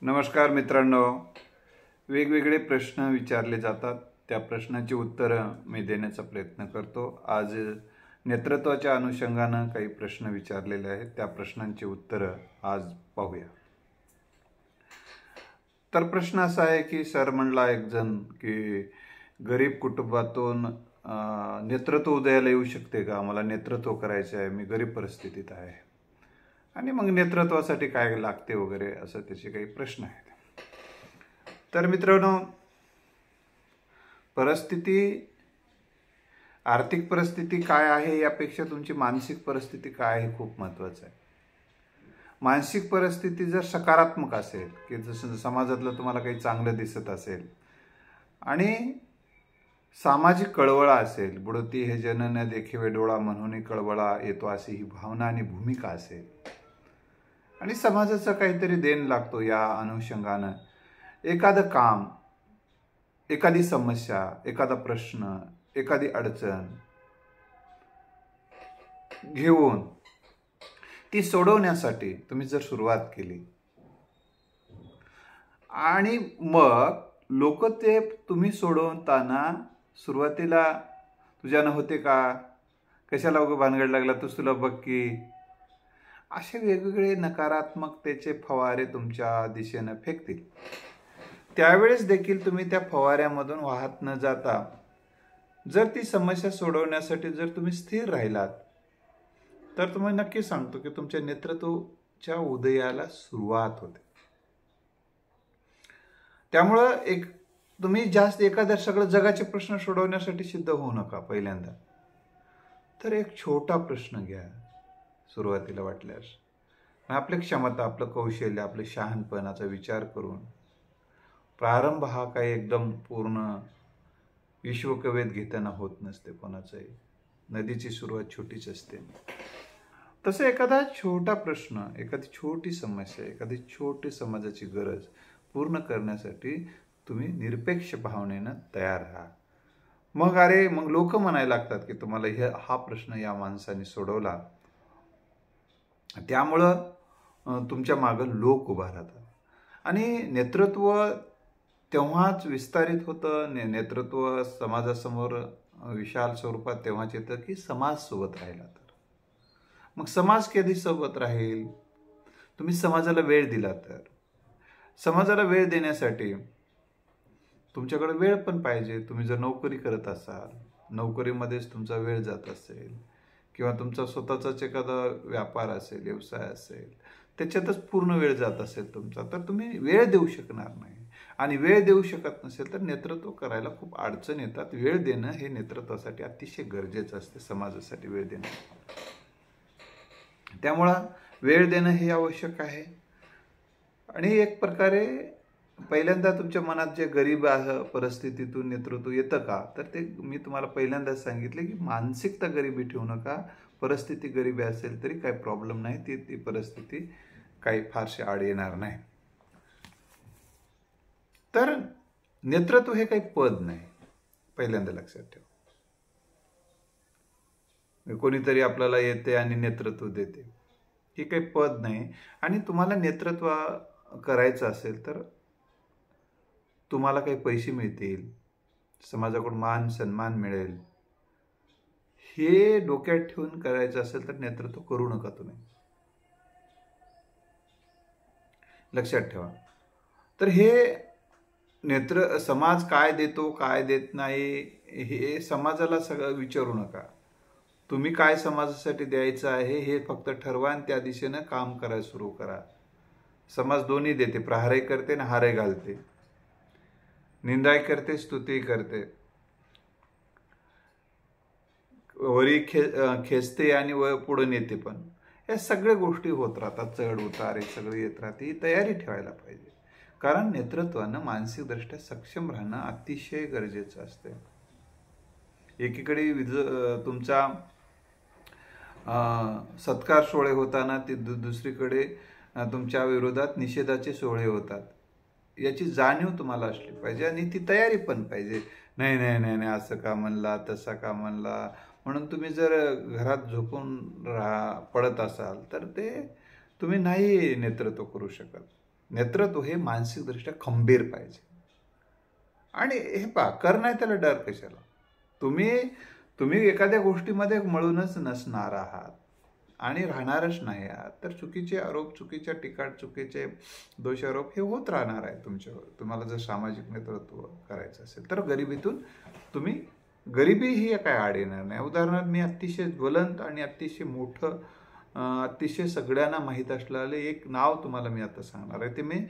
नमस्कार मित्रांनो. वेगवेगळे प्रश्न विचारले जातात, त्या प्रश्नाची उत्तरं मी देण्याचा प्रयत्न करतो. आज नेतृत्वाच्या अनुषंगानं काही प्रश्न विचारलेले आहेत, त्या प्रश्नांची उत्तरं आज पाहूया. तर प्रश्न असा आहे की सर म्हणला एक जण की गरीब कुटुंबातून नेतृत्व उदयाला येऊ शकते का? मला नेतृत्व करायचं आहे, मी गरीब परिस्थितीत आहे आणि मग नेतृत्वासाठी काय लागते वगैरे असं त्याचे काही प्रश्न आहेत. तर मित्रांनो, आर्थिक परिस्थिती काय आहे यापेक्षा तुमची मानसिक परिस्थिती काय हे खूप महत्त्वाचं आहे. मानसिक परिस्थिती जर सकारात्मक असेल की जसं समाजातलं तुम्हाला काही चांगलं दिसत असेल आणि सामाजिक कळवळा असेल, बुडती हे जन न देखिवे डोळा म्हणून कळवळा येतो अशी ही भावना आणि भूमिका असेल आणि समाजाचा काहीतरी देण लागतो, या अनुषंगानं एखादं काम, एखादी समस्या, एखादा प्रश्न, एखादी अडचण घेऊन ती सोडवण्यासाठी तुम्ही जर सुरुवात केली आणि मग लोक ते तुम्ही सोडवताना सुरुवातीला तुझ्यानं होते का, कशाला उगा भानगड लागला, तुला बघ की, असे वेगवेगळे नकारात्मकतेचे फवारे तुमच्या दिशेनं फेकतील. त्यावेळेस देखील तुम्ही त्या फवाऱ्यामधून वाहत न जाता जर ती समस्या सोडवण्यासाठी जर तुम्ही स्थिर राहिलात तर तुम्ही नक्की सांगतो की तुमच्या नेतृत्वाच्या उदयाला सुरुवात होते. त्यामुळं तुम्ही जास्त एखाद्या सगळं जगाचे प्रश्न सोडवण्यासाठी सिद्ध होऊ नका. पहिल्यांदा तर एक छोटा प्रश्न घ्या सुरुवातीला वाटल्यास. आपली क्षमता, आपलं कौशल्य, आपलं शहाणपणाचा विचार करून प्रारंभ हा काही एकदम पूर्ण विश्वकवेत घेताना होत नसते कोणाचाही. नदीची सुरुवात छोटीच असते. तसं एखादा छोटा प्रश्न, एखादी छोटी समस्या, एखादी छोटी समाजाची गरज पूर्ण करण्यासाठी तुम्ही निरपेक्ष भावनेनं तयार राहा. मग लोक म्हणायला लागतात की तुम्हाला हा प्रश्न या माणसाने सोडवला, त्यामुळं तुमच्या मागं लोक उभा राहतात आणि नेतृत्व तेव्हाच विस्तारित होतं. नेतृत्व समाजासमोर विशाल स्वरूपात तेव्हाच येतं की समाज सोबत राहिला तर. मग समाज कधी सोबत राहील? तुम्ही समाजाला वेळ दिला तर. समाजाला वेळ देण्यासाठी तुमच्याकडे वेळ पण पाहिजे. तुम्ही जर नोकरी करत असाल, नोकरीमध्येच तुमचा वेळ जात असेल किंवा तुमचा स्वतःचाच एखादा व्यापार असेल, व्यवसाय असेल, त्याच्यातच पूर्ण वेळ जात असेल तुमचा, तर तुम्ही वेळ देऊ शकणार नाही. आणि वेळ देऊ शकत नसेल तर नेतृत्व करायला खूप अडचण येतात. वेळ देणं हे नेतृत्वासाठी अतिशय गरजेचं असते, समाजासाठी वेळ देणं. त्यामुळं वेळ देणं हे आवश्यक आहे. आणि एक प्रकारे पहिल्यांदा तुमच्या मनात जे गरीब परिस्थितीतून नेतृत्व येतं का, तर ते मी तुम्हाला पहिल्यांदाच सांगितले की मानसिकता गरिबी ठेवू नका. परिस्थिती गरिबी असेल तरी काही प्रॉब्लेम नाही, ती परिस्थिती काही फारशी आड येणार नाही. तर नेतृत्व हे काही पद नाही, पहिल्यांदा लक्षात ठेवा. कोणीतरी आपल्याला येते आणि नेतृत्व देते, हे काही पद नाही. आणि तुम्हाला नेतृत्व करायचं असेल तर तुम्हाला काही पैसे मिळतील, समाजाकडून मान सन्मान मिळेल, हे डोक्यात ठेवून करायचं असेल तर नेतृत्व करू नका तुम्ही. लक्षात ठेवा. तर हे समाज काय देतो काय देत नाही हे समाजाला सगळं विचारू नका. तुम्ही काय समाजासाठी द्यायचं आहे हे फक्त ठरवा आणि त्या दिशेनं काम करायला सुरू करा. समाज दोन्ही देते, प्रहारही करते आणि हारही घालते, निंदाही करते, स्तुतीही करते, वरी खेचते आणि पुढे नेते पण. या सगळ्या गोष्टी होत राहतात, चढ उतार हे सगळं येत राहते. ही तयारी ठेवायला पाहिजे. कारण नेतृत्वानं मानसिकदृष्ट्या सक्षम राहणं अतिशय गरजेचं असते. एकीकडे तुमचा सत्कार सोहळे होताना ते दुसरीकडे तुमच्या विरोधात निषेधाचे सोहळे होतात. याची जाणीव तुम्हाला असली पाहिजे आणि ती तयारी पण पाहिजे. नाही नाही नाही नाही असं का म्हणला, तसा का म्हणला म्हणून तुम्ही जर घरात झोपून पडत असाल तर ते तुम्ही नाही नेतृत्व करू शकत. नेतृत्व हे मानसिकदृष्ट्या खंबीर पाहिजे. आणि हे पहा, कर नाही त्याला डर कशाला. तुम्ही एखाद्या गोष्टीमध्ये मळूनच नसणार आहात आणि राहणारच नाही आहात, तर चुकीचे आरोप, चुकीच्या टीका, चुकीचे दोषारोप हे होत राहणार आहे तुमच्यावर. तुम्हाला जर सामाजिक नेतृत्व करायचं असेल तर गरिबी ही काय आड येणार नाही. उदाहरणार्थ, मी अतिशय ज्वलंत आणि अतिशय मोठं, अतिशय सगळ्यांना माहीत असलेलं एक नाव तुम्हाला मी आता सांगणार आहे. ते मी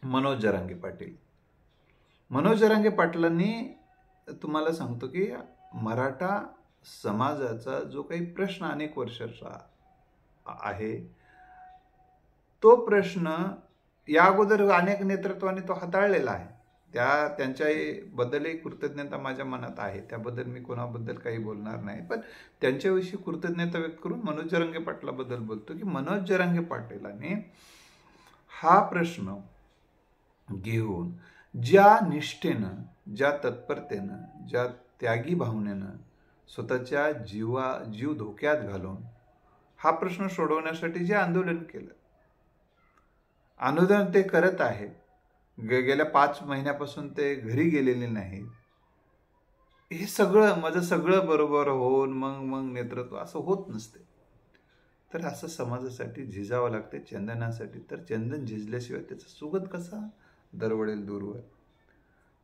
मनोज जरांगे पाटील. मनोज जरांगे पाटलांनी, तुम्हाला सांगतो की मराठा समाजाचा जो काही प्रश्न अनेक वर्षाचा आहे, तो प्रश्न या अगोदर अनेक नेतृत्वाने तो हाताळलेला आहे. त्यांच्याबद्दलही कृतज्ञता माझ्या मनात आहे. त्याबद्दल मी कोणाबद्दल काही बोलणार नाही, पण त्यांच्याविषयी कृतज्ञता व्यक्त करून मनोज जरांगे पाटलाबद्दल बोलतो की मनोज जरांगे पाटीलांनी हा प्रश्न घेऊन ज्या निष्ठेनं, ज्या तत्परतेनं, ज्या त्यागी भावनेनं स्वतःच्या जीव धोक्यात घालून हा प्रश्न सोडवण्यासाठी जे आंदोलन केलं, आंदोलन ते करत आहेत. गेल्या 5 महिन्यापासून ते घरी गेलेले नाहीत. हे माझं सगळं बरोबर होऊन मग नेतृत्व असं होत नसते. तर असं समाजासाठी झिजावं लागते, चंदनासाठी. तर चंदन झिजल्याशिवाय त्याचा सुगंध कसा दरवळेल दूरवर.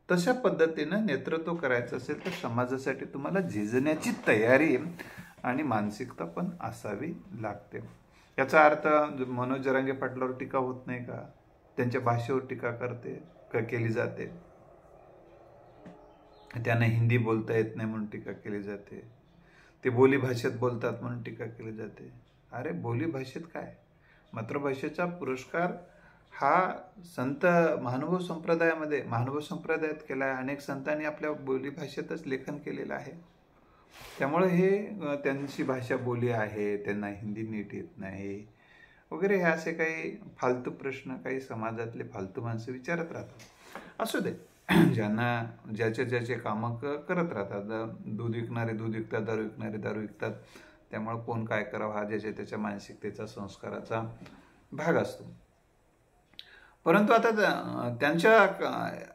तशा पद्धतीनं नेतृत्व करायचं असेल तर समाजासाठी तुम्हाला झिजण्याची तयारी आणि मानसिकता पण असावी लागते. याचा अर्थ मनोज जरांगे पाटलावर टीका होत नाही का? त्यांच्या भाषेवर टीका केली जाते. त्यांना हिंदी बोलता येत नाही म्हणून टीका केली जाते. ते बोली भाषेत बोलतात म्हणून टीका केली जाते. अरे, बोली भाषेत काय, मातृभाषेचा पुरस्कार हा संत महानुभव संप्रदायात केला आहे. अनेक संतांनी आपल्या बोली भाषेतच लेखन केलेलं आहे. त्यामुळे हे त्यांची भाषा बोली आहे, त्यांना हिंदी नीट येत नाही वगैरे, हे असे काही फालतू प्रश्न काही समाजातले फालतू माणसं विचारत राहतात. असू दे, ज्याचे कामं करत राहतात. दूध विकणारे दूध विकतात, दारू विकणारे दारू विकतात. त्यामुळे कोण काय करावं हा त्याच्या मानसिकतेचा, संस्काराचा भाग असतो. परंतु आता त्यांच्या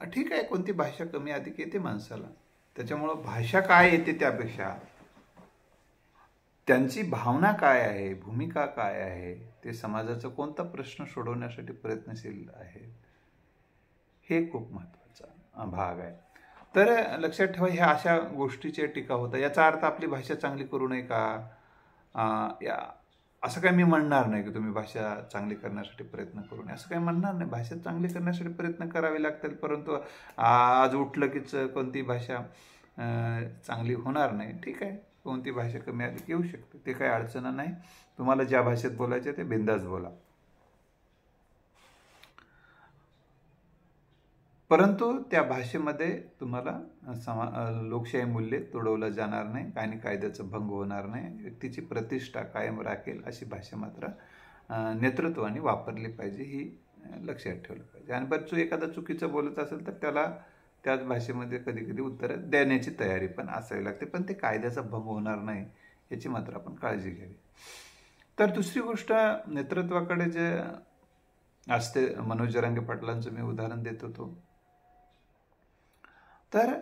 ठीक आहे, कोणती भाषा कमी अधिक येते माणसाला. त्याच्यामुळं भाषा काय येते त्यापेक्षा त्यांची भावना काय आहे, भूमिका काय आहे, ते समाजाचा कोणता प्रश्न सोडवण्यासाठी प्रयत्नशील आहे, हे खूप महत्त्वाचा भाग आहे. तर लक्षात ठेवा, ह्या अशा गोष्टीची टीका होतात. याचा अर्थ आपली भाषा चांगली करू नये का? असं काही मी म्हणणार नाही की तुम्ही भाषा चांगली करण्यासाठी प्रयत्न करू नये, असं काही म्हणणार नाही. भाषा चांगली करण्यासाठी प्रयत्न करावे लागतील. परंतु आज उठलं कीच कोणती भाषा चांगली होणार नाही. ठीक आहे, कोणती भाषा कमी अधिक येऊ शकते, ते काही अडचण नाही. तुम्हाला ज्या भाषेत बोलायचे ते बिंदास बोला. परंतु त्या भाषेमध्ये तुम्हाला लोकशाही मूल्ये तोडवलं जाणार नाही आणि कायद्याचा भंग होणार नाही. व्यक्तीची प्रतिष्ठा कायम राखेल अशी भाषा मात्र नेतृत्वाने वापरली पाहिजे, ही लक्षात ठेवलं पाहिजे. आणि बरं, एखादा चुकीचं बोलत असेल तर त्याला त्याच भाषेमध्ये कधी कधी उत्तर देण्याची तयारी पण असावी लागते. पण ते कायद्याचा भंग होणार नाही याची मात्र आपण काळजी घ्यावी. तर दुसरी गोष्ट, नेतृत्वाकडे जे असते, मनोज जरांगे पाटलांचं मी उदाहरण देत होतो, तर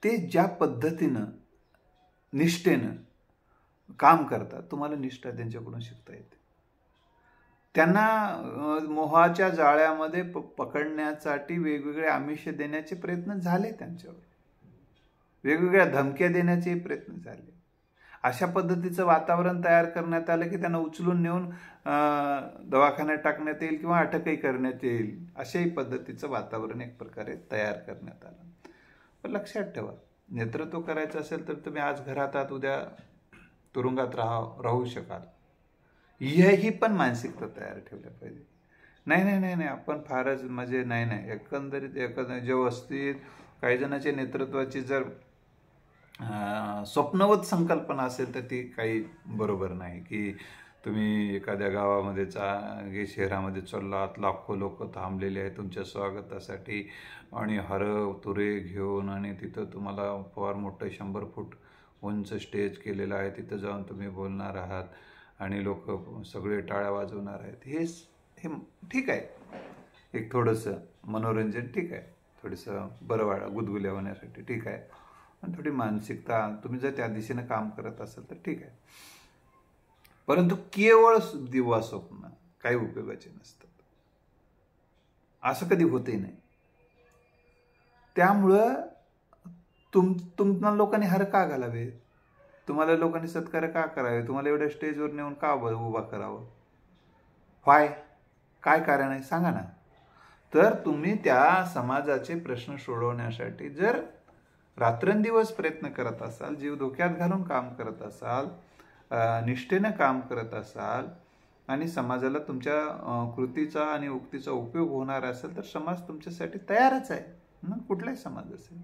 ते ज्या पद्धतीनं निष्ठेनं काम करतात, तुम्हाला निष्ठा त्यांच्याकडून शिकता येते. त्यांना मोहाच्या जाळ्यामध्ये पकडण्यासाठी वेगवेगळे आमिष देण्याचे प्रयत्न झाले, त्यांच्यावर वेगवेगळ्या धमक्या देण्याचे प्रयत्न झाले. अशा पद्धतीचं वातावरण तयार करण्यात आलं की त्यांना उचलून नेऊन दवाखान्यात टाकण्यात येईल किंवा अटकही करण्यात येईल, अशाही पद्धतीचं वातावरण एक प्रकारे तयार करण्यात आलं. पण लक्षात ठेवा, नेतृत्व करायचं असेल तर तुम्ही आज घरात आहात, उद्या तुरुंगात राहू शकाल. ही पण मानसिकता तयार ठेवल्या पाहिजे. नाही आपण फारच म्हणजे नाही, एकंदरीत व्यवस्थित काही जणांच्या नेतृत्वाची जर स्वप्नवत संकल्पना असेल तर ती काही बरोबर नाही. की तुम्ही एखाद्या गावामध्ये शहरामध्ये चाललात, लाखो लोक थांबलेले आहेत तुमच्या स्वागतासाठी आणि तुरे घेऊन, आणि तिथं तुम्हाला फार मोठं 100 फूट उंच स्टेज केलेलं आहे, तिथं जाऊन तुम्ही बोलणार आहात आणि लोक सगळे टाळ्या वाजवणार आहेत. हे ठीक आहे, एक थोडंसं मनोरंजन ठीक आहे, थोडंसं बरं गुदगुल्या होण्यासाठी ठीक आहे, आणि थोडी मानसिकता तुम्ही जर त्या दिशेनं काम करत असाल तर ठीक आहे. परंतु केवळ दिवा स्वप्न काही उपयोगाचे नसतात, असं कधी होतही नाही. त्यामुळं तुम्हाला लोकांनी हार का घालावे, तुम्हाला लोकांनी सत्कार का करावे, तुम्हाला एवढ्या स्टेजवर नेऊन का उभा करावं, व्हाय, काय कारण आहे सांगा ना. तर तुम्ही त्या समाजाचे प्रश्न सोडवण्यासाठी जर रात्रंदिवस प्रयत्न करत असाल, जीव धोक्यात घालून काम करत असाल, निष्ठेनं काम करत असाल, आणि समाजाला तुमच्या कृतीचा आणि उक्तीचा उपयोग होणार असेल, तर समाज तुमच्यासाठी तयारच आहे, मग कुठलाही समाज असेल.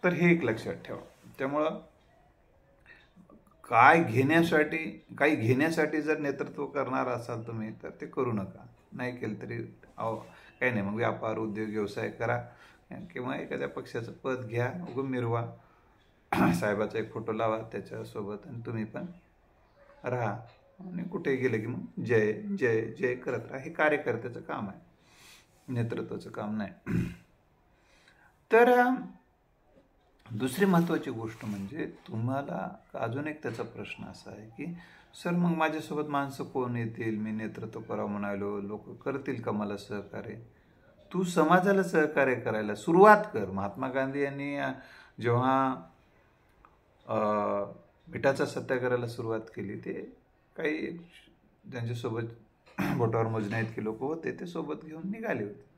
तर हे एक लक्षात ठेवा. त्यामुळं काही घेण्यासाठी जर नेतृत्व करणार असाल तुम्ही, तर ते करू नका. नाही केलं तरी काही नाही, मग व्यापार, उद्योग, व्यवसाय करा, किंवा एखाद्या पक्षाचं पद घ्या, उगम मिरवा, साहेबाचा एक फोटो लावा त्याच्यासोबत, आणि तुम्ही पण राहा, आणि कुठे गेलं की मग जय जय जय करत राहा. हे कार्यकर्त्याचं काम आहे, नेतृत्वाचं काम नाही. तर दुसरी महत्त्वाची गोष्ट म्हणजे तुम्हाला अजून एक त्याचा प्रश्न असा आहे की सर, मग माझ्यासोबत माणसं कोण येतील, मी नेतृत्व करावं म्हणालो, लोक करतील का मला सहकार्य. तू समाजाला सहकार्य करायला सुरुवात कर. महात्मा गांधी यांनी जेव्हा मिठाचा सत्याग्रहाला सुरुवात केली, ते काही ज्यांच्यासोबत बोटावर मोजण्या इतके लोक होते ते सोबत घेऊन निघाले होते.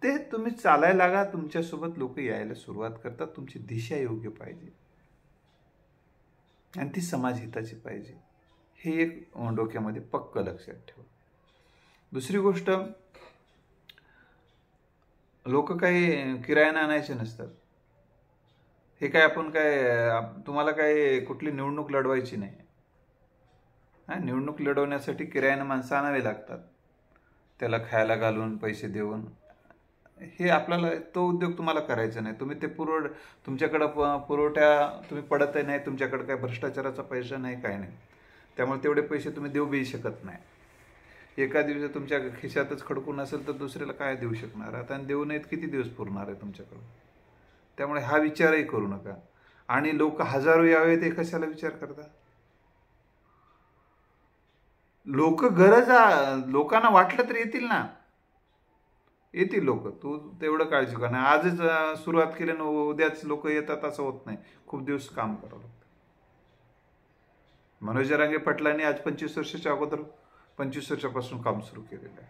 ते तुम्ही चालायला लागा, तुमच्यासोबत लोक यायला सुरुवात करतात. तुमची दिशा योग्य पाहिजे आणि ती समाजहिताची पाहिजे, हे एक डोक्यामध्ये पक्क लक्षात ठेवा. दुसरी गोष्ट, लोक काही किरायाने आणायचे नसतात. हे काय आपण तुम्हाला काय कुठली निवडणूक लढवायची नाही. निवडणूक लढवण्यासाठी किरायाने माणसं आणावे लागतात, त्याला खायला घालून पैसे देऊन. हे आपल्याला तो उद्योग तुम्हाला करायचा नाही. तुम्ही ते तुमच्याकडं पुरवठ्या तुम्ही पडतही नाही, तुमच्याकडे काय भ्रष्टाचाराचा पैसा नाही, काय नाही. त्यामुळे तेवढे पैसे तुम्ही देऊ बी शकत नाही. एका दिवशी तुमच्या खिशातच खडकून असेल तर दुसऱ्याला काय देऊ शकणार आता, आणि देऊ नयेत किती दिवस पुरणार आहे तुमच्याकडून. त्यामुळे हा विचारही करू नका. आणि लोक हजारो यावे ते कशाला विचार करता. लोकांना वाटलं तर येतील ना, येतील लोक. तू तेवढं काळजी कर ना. आजच सुरुवात केली ना उद्याच लोक येतात असं होत नाही, खूप दिवस काम करावं लागतं. मनोज जरांगे पाटलांनी आज 25 वर्षाच्या अगोदर 25 वर्षापासून काम सुरू केलेलं आहे.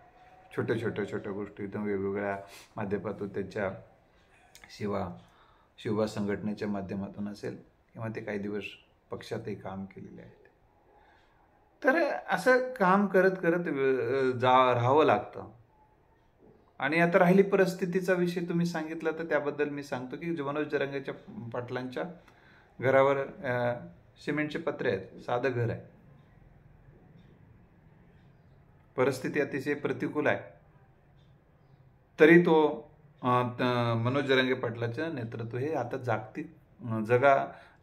छोट्या गोष्टी एकदम वेगवेगळ्या माध्यमातून, त्यांच्या शिवबा संघटनेच्या माध्यमातून असेल, किंवा ते काही दिवस पक्षातही काम केलेले आहेत. तर असं काम करत करत राहावं लागतं. आणि आता राहिली परिस्थितीचा विषय तुम्ही सांगितला, तर त्याबद्दल मी सांगतो की मनोज जरांगेच्या पाटलांच्या घरावर सिमेंटचे पत्रे आहेत, साधं घर आहे, परिस्थिती अतिशय प्रतिकूल आहे, तरी तो मनोज जरांगे पाटलाचं नेतृत्व हे आता जागतिक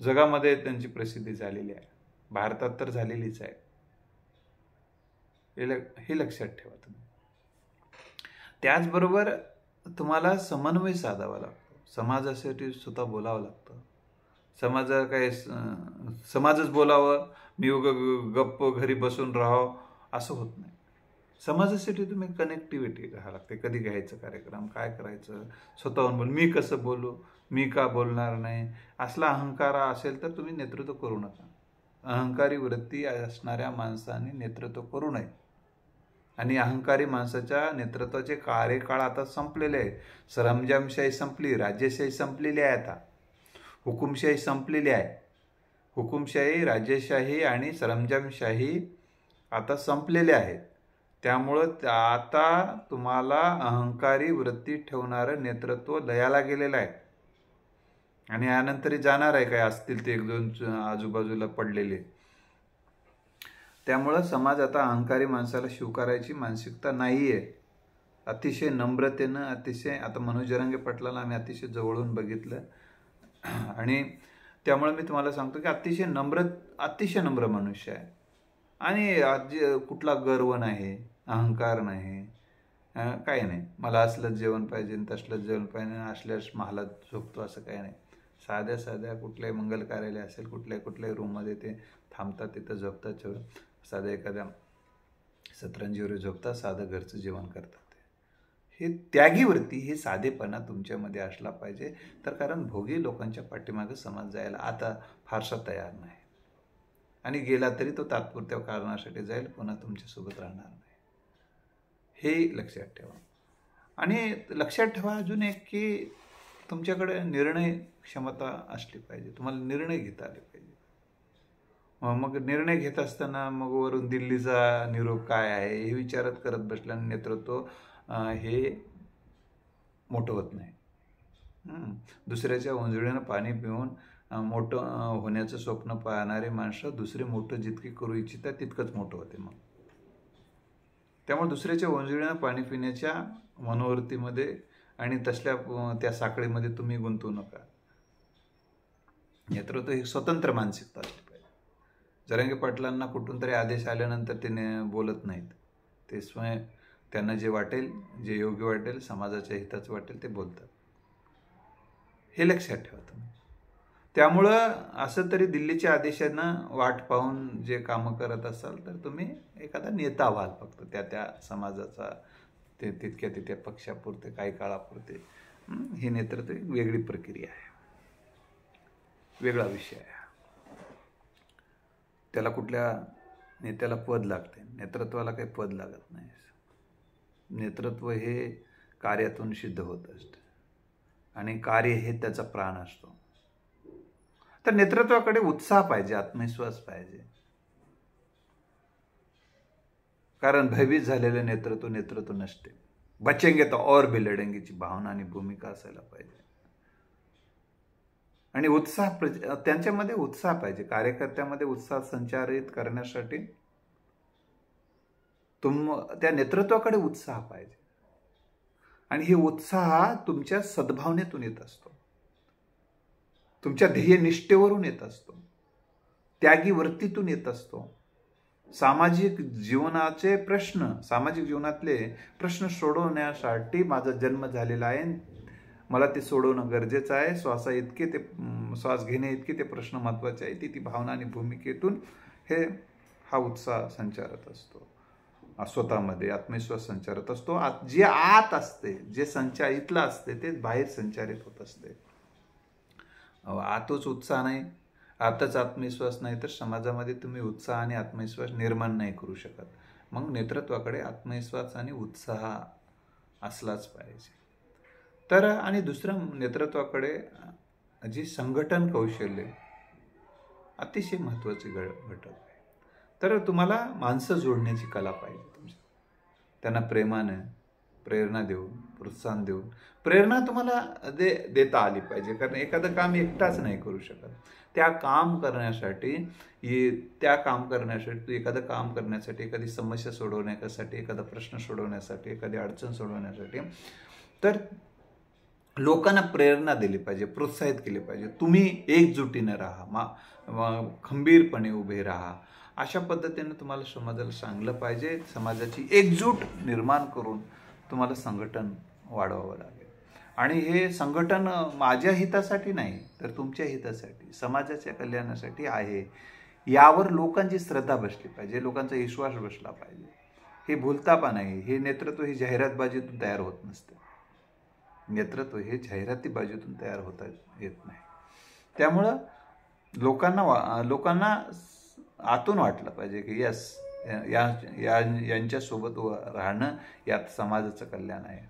जगामध्ये त्यांची प्रसिद्धी झालेली आहे, भारतात तर झालेलीच आहे. हे लक्षात ठेवा तुम्ही. त्याचबरोबर तुम्हाला समन्वय साधावा लागतो, समाजासाठी स्वतः बोलावं लागतं. समाजच बोलावं, मी गप्प घरी बसून राहावं असं होत नाही. समाजासाठी तुम्ही कनेक्टिव्हिटी राहावं लागते. कधी घ्यायचं कार्यक्रम, काय करायचं, स्वतःहून बोल. मी कसं बोलू, मी का बोलणार नाही, असला अहंकार असेल तर तुम्ही नेतृत्व करू नका. अहंकारी वृत्ती असणाऱ्या माणसाने नेतृत्व करू नये. आणि अहंकारी माणसाच्या नेतृत्वाचे कार्यकाळ आता संपलेले आहे. सरंजामशाही संपली, राज्यशाही संपलेली आहे, आता हुकुमशाही संपलेली आहे. हुकुमशाही, राज्यशाही आणि सरंजामशाही आता संपलेले आहेत. त्यामुळं आता तुम्हाला अहंकारी वृत्ती ठेवणारं नेतृत्व लयाला गेलेलं आहे, आणि यानंतरही जाणार आहे. काय असतील ते 1-2 आजूबाजूला पडलेले. त्यामुळं समाज आता अहंकारी माणसाला स्वीकारायची मानसिकता नाही आहे. अतिशय नम्रतेनं, आता मनोज जरांगे पाटलाला आम्ही अतिशय जवळून बघितलं, आणि त्यामुळे मी तुम्हाला सांगतो की अतिशय नम्र मनुष्य आहे. आणि आज कुठला गर्व नाही, अहंकार नाही, काही नाही. मला असलंच जेवण पाहिजे, तसलंच जेवण पाहिजे, असल्याच महालात झोपतो असं काही नाही. साध्या साध्या कुठल्याही मंगल कार्यालय असेल, कुठल्याही रूममध्ये ते थांबतात, तिथं झोपतात, साध्या एखाद्या सतरंजीवर झोपतात, साधं घरचं जेवण करतात. हे त्यागीवरती हे साधेपणा तुमच्यामध्ये असला पाहिजे. तर कारण भोगी लोकांच्या पाठीमागं समाज जायला आता फारसा तयार नाही, आणि गेला तरी तो तात्पुरत्या कारणासाठी जाईल, पुन्हा तुमच्यासोबत राहणार नाही. हे लक्षात ठेवा. आणि लक्षात ठेवा अजून एक, की तुमच्याकडे निर्णय क्षमता असली पाहिजे. तुम्हाला निर्णय घेता आले पाहिजे. मग निर्णय घेत असताना मग वरून दिल्लीचा निरोप काय आहे हे विचारत करत बसल्याने नेतृत्व हे मोठं होत नाही. दुसऱ्याच्या उंजळीनं पाणी पिऊन मोठं होण्याचं स्वप्न पाहणारे माणसं दुसरे मोठं जितके करू इच्छितात तितकंच मोठं होते. मग त्यामुळे दुसऱ्याच्या उंजळीनं पाणी पिण्याच्या मनोवृत्तीमध्ये आणि त्या साखळीमध्ये तुम्ही गुंतवू नका. नेतृत्व ही स्वतंत्र मानसिकता असली पाहिजे. जरांगे पाटलांना कुठून तरी आदेश आल्यानंतर ते बोलत नाहीत. ते स्वयं त्यांना जे वाटेल, जे योग्य वाटेल, समाजाच्या हिताचं वाटेल ते बोलतात. हे लक्षात ठेवा तुम्ही. त्यामुळं असं तरी दिल्लीच्या आदेशानं वाट पाहून जे कामं करत असाल तर तुम्ही एखादा नेता व्हाल फक्त त्या समाजाचा, ते तितक्या पक्षापुरते, काही काळापुरते. ही नेतृत्व एक वेगळी प्रक्रिया आहे, वेगळा विषय आहे. त्याला कुठल्या नेत्याला पद लागते, नेतृत्वाला काही पद लागत नाही. नेतृत्व हे कार्यातून सिद्ध होत असते, आणि कार्य हे त्याचा प्राण असतो. तर नेतृत्वाकडे उत्साह पाहिजे, आत्मविश्वास पाहिजे. कारण भयभीत झालेले नेतृत्व नसते. बचेंगे तो और भी लढेंगेची भावना आणि भूमिका असायला पाहिजे. आणि उत्साह, त्यांच्यामध्ये उत्साह पाहिजे. कार्यकर्त्यामध्ये उत्साह संचारित करण्यासाठी त्या नेतृत्वाकडे उत्साह पाहिजे. आणि हे उत्साह तुमच्या सद्भावनेतून येत असतो, तुमच्या ध्येयनिष्ठेवरून येत असतो, त्यागी वृत्तीतून येत असतो. सामाजिक जीवनाचे प्रश्न, सामाजिक जीवनातले प्रश्न सोडवण्यासाठी माझा जन्म झालेला आहे, मला ते सोडवणं गरजेचं आहे. श्वास घेणे इतके ते प्रश्न महत्त्वाचे आहे. ती भावना आणि भूमिकेतून हा उत्साह संचारत असतो. स्वतःमध्ये आत्मविश्वास संचारत असतो. जे आत असते, जे संचारितलं असते ते बाहेर संचारित होत असते. आतच उत्साह नाही, आतच आत्मविश्वास नाही, तर समाजामध्ये तुम्ही उत्साह आणि आत्मविश्वास निर्माण नाही करू शकत. मग नेतृत्वाकडे आत्मविश्वास आणि उत्साह असलाच पाहिजे. तर आणि दुसरं, नेतृत्वाकडे जी संघटन कौशल्य अतिशय महत्त्वाचे घटक आहे. तर तुम्हाला माणसं जोडण्याची कला पाहिजे तुमच्या. त्यांना प्रेमाने, प्रेरणा देऊन, प्रोत्साहन देऊन, प्रेरणा तुम्हाला देता आली पाहिजे. कारण एखादं काम एकटाच नाही करू शकत. एखादं काम करण्यासाठी, एखादी समस्या सोडवण्यासाठी, एखादा प्रश्न सोडवण्यासाठी, एखादी अडचण सोडवण्यासाठी तर लोकांना प्रेरणा दिली पाहिजे, प्रोत्साहित केले पाहिजे. तुम्ही एकजुटीने राहा, खंबीरपणे उभे राहा. अशा पद्धतीने तुम्हाला समाजाला सांगलं पाहिजे. समाजाची एकजूट निर्माण करून तुम्हाला संघटन वाढवावं लागेल. आणि हे संघटन माझ्या हितासाठी नाही, तर तुमच्या हितासाठी, समाजाच्या कल्याणासाठी आहे. यावर लोकांची श्रद्धा बसली पाहिजे, लोकांचा विश्वास बसला पाहिजे. हे भूलतापा नाही. हे नेतृत्व हे जाहिरातबाजीतून तयार होत नसते. नेतृत्व हे जाहिरातीबाजीतून तयार होता येत नाही. त्यामुळं लोकांना आतून वाटलं पाहिजे की यस, यांच्यासोबत राहणं यात समाजाचं कल्याण आहे,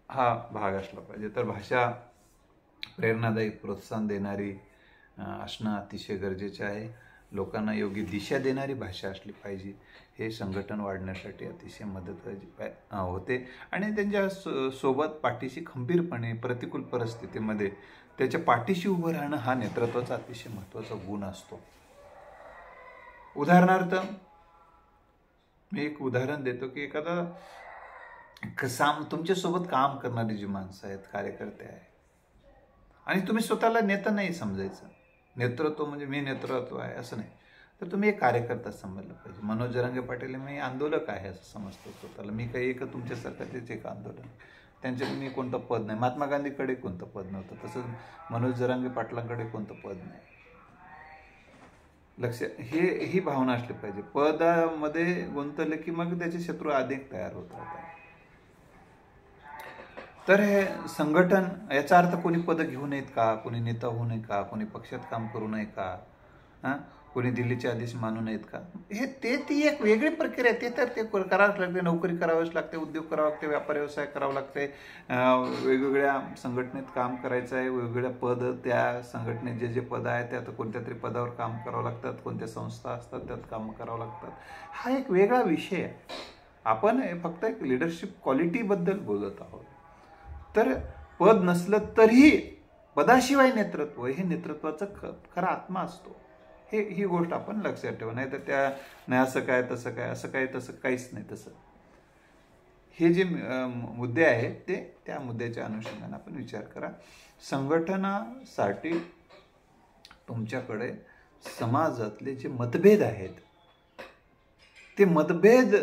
हा भाग असला पाहिजे. तर भाषा प्रेरणादायी, प्रोत्साहन देणारी असणं अतिशय गरजेचं आहे. लोकांना योग्य दिशा देणारी भाषा असली पाहिजे. हे संघटन वाढण्यासाठी अतिशय मदत होते. आणि त्यांच्या सोबत पाठीशी खंबीरपणे प्रतिकूल परिस्थितीमध्ये त्याच्या पाठीशी उभं राहणं हा नेतृत्वाचा अतिशय महत्त्वाचा गुण असतो. उदाहरणार्थ मी एक उदाहरण देतो की एखादा तुमच्यासोबत काम करणारी जी माणसं आहेत, कार्यकर्ते आहेत, आणि तुम्ही स्वतःला नेता नाही समजायचं. नेतृत्व म्हणजे मी नेतृत्व आहे असं नाही. तर तुम्ही एक कार्यकर्ता समजलं पाहिजे. मनोज जरांगे पाटील मी आंदोलक आहे असं समजतो स्वतःला. मी काही एक तुमच्यासारखं तेच एक आंदोलन. त्यांच्याकडे मी कोणतं पद नाही. महात्मा गांधीकडे कोणतं पद नव्हतं, तसंच मनोज जरांगे पाटलांकडे कोणतं पद नाही. लक्ष ही भावना असली पाहिजे. पदामध्ये गुंतले की मग त्याचे शत्रू अधिक तयार होतात. तर हे संघटन, याचा अर्थ कोणी पद घेऊ नयेत का, कोणी नेता होऊ नये का, कोणी पक्षात काम करू नये का, कोणी दिल्लीचे आदेश मानू नयेत का, हे ती एक वेगळी प्रक्रिया आहे. ते करावंच लागते. नोकरी करावीच लागते, उद्योग करावा लागते, व्यापार व्यवसाय करावा लागते, वेगवेगळ्या संघटनेत काम करायचं आहे, वेगवेगळ्या पद, त्या संघटनेत जे पद आहे त्यात कोणत्या तरी पदावर काम करावं लागतात, कोणत्या संस्था असतात त्यात काम करावं लागतात. हा एक वेगळा विषय आहे. आपण फक्त एक लिडरशिप क्वालिटीबद्दल बोलत आहोत. तर पद नसलं तरीही पदाशिवाय नेतृत्व हे नेतृत्वाचा खरा आत्मा असतो. ही गोष्ट आपण लक्षात ठेवा. नाही तर नाही असं काय तसं काय, असं काय तसं काहीच नाही. तसं हे जे मुद्दे आहेत ते त्या मुद्द्याच्या अनुषंगाने आपण विचार करा. संघटनासाठी तुमच्याकडे समाजातले जे मतभेद आहेत ते मतभेद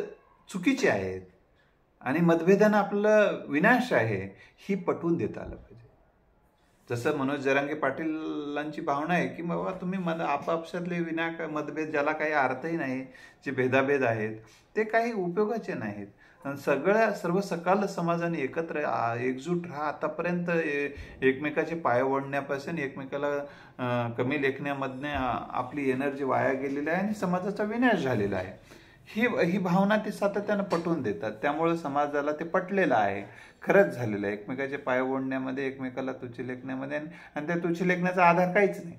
चुकीचे आहेत आणि मतभेदानं आपलं विनाश आहे ही पटवून देता आलं पाहिजे. जसं मनोज जरांगे पाटीलांची भावना आहे की बाबा तुम्ही आपापसातले मतभेद ज्याला काही अर्थही नाही, जे भेदाभेद आहेत ते काही उपयोगाचे नाहीत. सर्व सकाल समाजाने एकजूट राहा. आतापर्यंत एकमेकाचे पाय ओढण्यापासून एकमेकाला कमी लेखण्यामधने आपली एनर्जी वाया गेलेली आहे आणि समाजाचा विनाश झालेला आहे. ही भावना ते सातत्यानं पटवून देतात. त्यामुळे समाजाला ते पटलेलं आहे, खरंच झालेलं आहे. एकमेकाचे पाय ओढण्यामध्ये, एकमेकाला तुच्छ लेखण्यामध्ये, आणि त्या तुच्छ लेखण्याचा आधार काहीच नाही,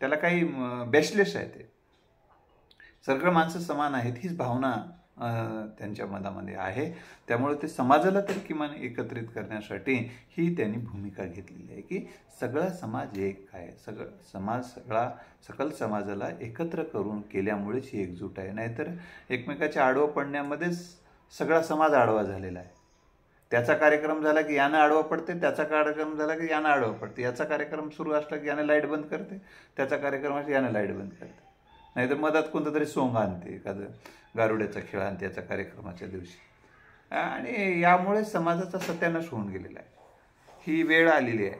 त्याला काही बेशलेस आहे. ते सगळं माणसं समान आहेत हीच भावना त्यांच्या मनामध्ये आहे. त्यामुळे ते समाजाला तरी किमान एकत्रित करण्यासाठी ही त्यांनी भूमिका घेतलेली आहे की सगळा समाज एक आहे. सकल समाजाला एकत्र करून केल्यामुळेच ही एकजूट आहे. नाहीतर एकमेकाच्या आडवं पडण्यामध्येच सगळा समाज आडवा झालेला आहे. त्याचा कार्यक्रम झाला की यानं आडवं पडते, त्याचा कार्यक्रम झाला की यानं आडवं पडते, याचा कार्यक्रम सुरू असला की यानं लाईट बंद करते, त्याचा कार्यक्रम असला की यानं लाईट बंद करते. नाहीतर मधात कोणतं तरी सोंग आणते, एखादं गारुड्याचा खेळ आणते याच्या कार्यक्रमाच्या दिवशी. आणि यामुळे समाजाचा सत्यानाश होऊन गेलेला आहे. ही वेळ आलेली आहे.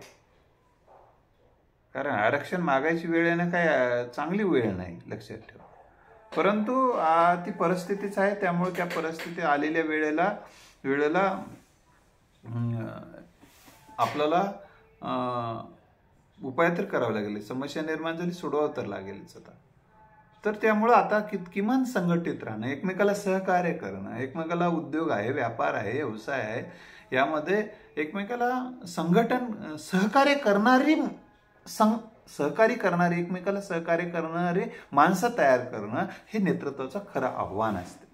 कारण आरक्षण मागायची वेळ येणं काय चांगली वेळ नाही, लक्षात ठेवा. परंतु ती परिस्थितीच आहे. त्यामुळे त्या परिस्थिती आलेल्या वेळेला आपल्याला उपाय तर करावं लागेल. समस्या निर्माण झाली, सोडवावं तर लागेलच आता. तर त्यामुळं आता किमान संघटित राहणं, एकमेकाला सहकार्य करणं, एकमेकाला उद्योग आहे, व्यापार आहे, व्यवसाय आहे, यामध्ये एकमेकाला सहकार्य करणारी एकमेकाला सहकार्य करणारे माणसं तयार करणं हे नेतृत्वाचं खरं आव्हान असते.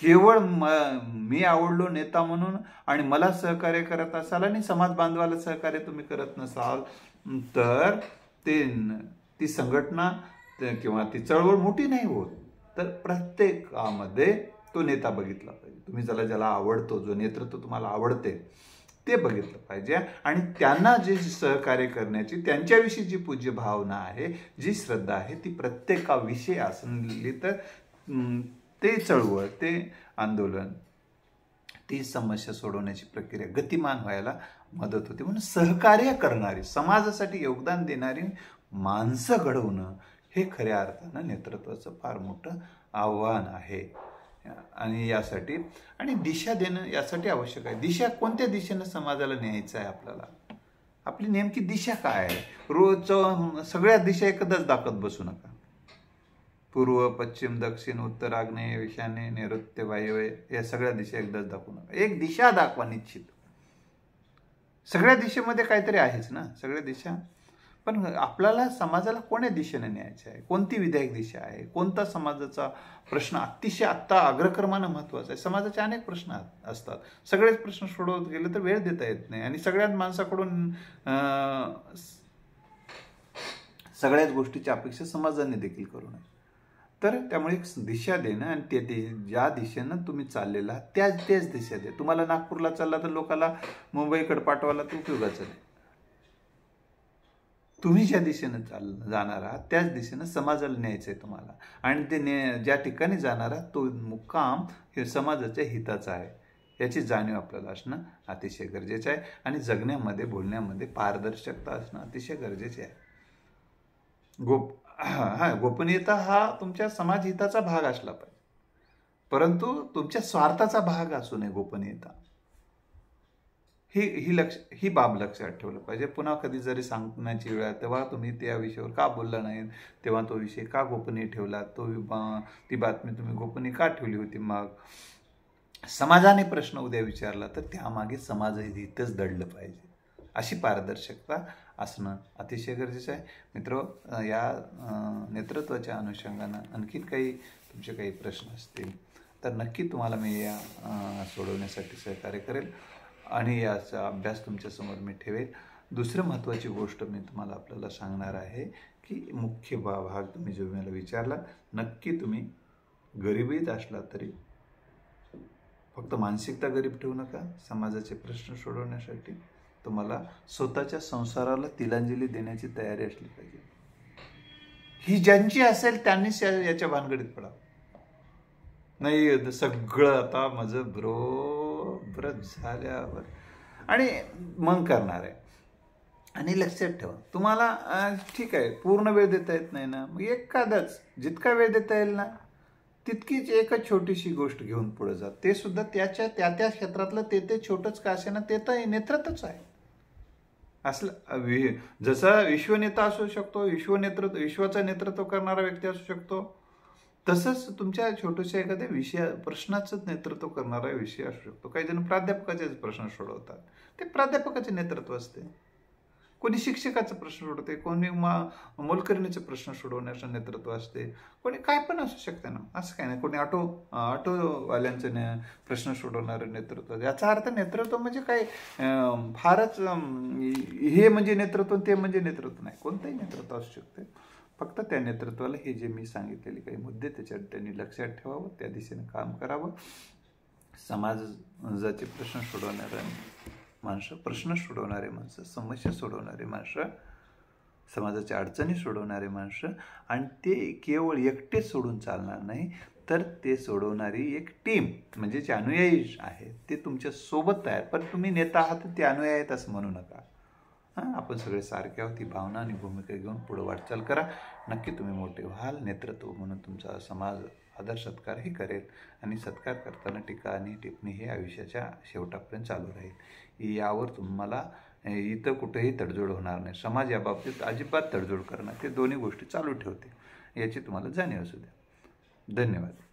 केवळ मी आवडलो नेता म्हणून आणि मला सहकार्य करत असाल आणि समाज बांधवाला सहकार्य तुम्ही करत नसाल तर ती संघटना किंवा ती चळवळ मोठी नाही होत. तर प्रत्येकामध्ये तो नेता बघितला पाहिजे. तुम्ही ज्याला आवडतो, जो नेतृत्व तुम्हाला आवडते ते बघितलं पाहिजे आणि त्यांना जे सहकार्य करण्याची, त्यांच्याविषयी जी पूज्य भावना आहे, जी श्रद्धा आहे, ती प्रत्येकाविषयी असली तर ते चळवळ, ते आंदोलन, ती समस्या सोडवण्याची प्रक्रिया गतिमान व्हायला मदत होते. म्हणून सहकार्य करणारी, समाजासाठी योगदान देणारी माणसं घडवणं हे खऱ्या अर्थानं नेतृत्वाचं फार मोठं आव्हान आहे. आणि यासाठी दिशा देणं यासाठी आवश्यक आहे. दिशा कोणत्या दिशेनं समाजाला न्यायचं आहे आपल्याला, आपली नेमकी दिशा काय आहे. रोज सगळ्या दिशा एकदाच दाखवत बसू नका. पूर्व, पश्चिम, दक्षिण, उत्तर, आग्नेय, ईशान्य, नैऋत्य, वायव्य या सगळ्या दिशा एकदाच दाखवू नका. एक दिशा दाखवा निश्चित. सगळ्या दिशेमध्ये काहीतरी आहेच ना, सगळ्या दिशा. पण आपल्याला समाजाला कोण्या दिशेने न्यायचं आहे, कोणती विधायक दिशा आहे, कोणता समाजाचा प्रश्न अतिशय आत्ता अग्रक्रमानं महत्त्वाचा आहे. समाजाचे अनेक प्रश्न असतात. सगळेच प्रश्न सोडवत गेले तर वेळ देता येत नाही आणि सगळ्याच माणसाकडून सगळ्याच गोष्टीची अपेक्षा समाजाने देखील करू नये. तर त्यामुळे एक दिशा देणं आणि ज्या दिशेनं तुम्ही चाललेला त्याच दिशा द्या. तुम्हाला नागपूरला चालला तर लोकांना मुंबईकडे पाठवायला तर उपयोगाचं नाही. तुम्ही ज्या दिशेनं जाणार आहात त्याच दिशेनं समाजाला न्यायचं आहे तुम्हाला. आणि ते ज्या ठिकाणी जाणार आहात तो मुक्काम हे समाजाच्या हिताचा आहे याची जाणीव आपल्याला असणं अतिशय गरजेचं आहे. आणि जगण्यामध्ये बोलण्यामध्ये पारदर्शकता असणं अतिशय गरजेचे आहे. गोपनीयता हा तुमच्या समाज हिताचा भाग असला पाहिजे, परंतु तुमच्या स्वार्थाचा भाग असू नये गोपनीयता. ही बाब लक्षात ठेवलं पाहिजे. पुन्हा कधी जरी सांगण्याची वेळ तेव्हा तुम्ही त्या विषयावर का बोलला नाही, तेव्हा तो विषय का गोपनीय ठेवला, ती बातमी तुम्ही गोपनीय का ठेवली होती. मग समाजाने प्रश्न उद्या विचारला तर त्यामागे समाजहितच दडलं पाहिजे. अशी पारदर्शकता असणं अतिशय गरजेचं आहे. मित्र, या नेतृत्वाच्या अनुषंगानं आणखीन तुमचे काही प्रश्न असतील तर नक्की तुम्हाला मी या सोडवण्यासाठी सहकार्य करेल आणि याचा अभ्यास तुमच्यासमोर मी ठेवेल. दुसरं महत्त्वाची गोष्ट मी तुम्हाला आपल्याला सांगणार आहे की मुख्य भाग तुम्ही जो मला विचारला, नक्की तुम्ही गरिबीत असला तरी फक्त मानसिकता गरीब ठेवू नका. समाजाचे प्रश्न सोडवण्यासाठी तुम्हाला स्वतःच्या संसाराला तिलांजली देण्याची तयारी असली पाहिजे. ही ज्यांची असेल त्यांनीच याच्या भानगडीत पडावं. नाही सगळं आता माझं बरोबर झाल्यावर आणि मग करणार आहे. आणि लक्षात ठेवा, तुम्हाला ठीक आहे पूर्ण वेळ देता येत नाही ना, मग एखादाच जितका वेळ देता येईल ना तितकीच एकच छोटीशी गोष्ट घेऊन पुढे जा. ते सुद्धा त्या क्षेत्रातलं ते छोटंच का असे ना, ते तर नेतृत्वच आहे. असलं जसा विश्वनेता असू शकतो, विश्वाचं नेतृत्व करणारा व्यक्ती असू शकतो, तसंच तुमच्या छोट्याशा एखाद्या प्रश्नाचं नेतृत्व करणारा विषय असू शकतो. काही जण प्राध्यापकाचे प्रश्न सोडवतात, ते प्राध्यापकाचे नेतृत्व असते. कोणी शिक्षकाचा प्रश्न सोडवते, कोणी मोलकरणीचे प्रश्न सोडवण्याचं नेतृत्व असते, कोणी काय पण असू शकते ना. असं काय नाही. कोणी ऑटोवाल्यांचे प्रश्न सोडवणारं नेतृत्व. याचा अर्थ नेतृत्व म्हणजे काय फारच हे म्हणजे नेतृत्व ते म्हणजे नेतृत्व नाही. कोणतंही नेतृत्व असू शकते. फक्त त्या नेतृत्वाला हे जे मी सांगितलेले काही मुद्दे त्याच्यात त्यांनी लक्षात ठेवावं, त्या दिशेने काम करावं. समाजाचे प्रश्न सोडवणारे माणसं, समस्या सोडवणारे माणसं, समाजाच्या अडचणी सोडवणारे माणसं, आणि ते केवळ एकटे सोडून चालणार नाही, तर ते सोडवणारी एक टीम म्हणजे जे अनुयायी आहे ते तुमच्या सोबत आहे. पण तुम्ही नेता आहात ते अनुयायी आहेत असं म्हणू नका. आपण सगळे सारखे आहोत ही भावना आणि भूमिका घेऊन पुढे वाटचाल करा. नक्की तुम्ही मोठे व्हाल. नेतृत्व म्हणून तुमचा समाज आदर सत्कारही करेल आणि सत्कार करताना टीका आणि टिप्पणी हे आयुष्याच्या शेवटापर्यंत चालू राहील. यावर तुम्हाला इथं कुठेही तडजोड होणार नाही. समाज या बाबतीत अजिबात तडजोड करणार, ते दोन्ही गोष्टी चालू ठेवते याची तुम्हाला जाणीव असू द्या. धन्यवाद.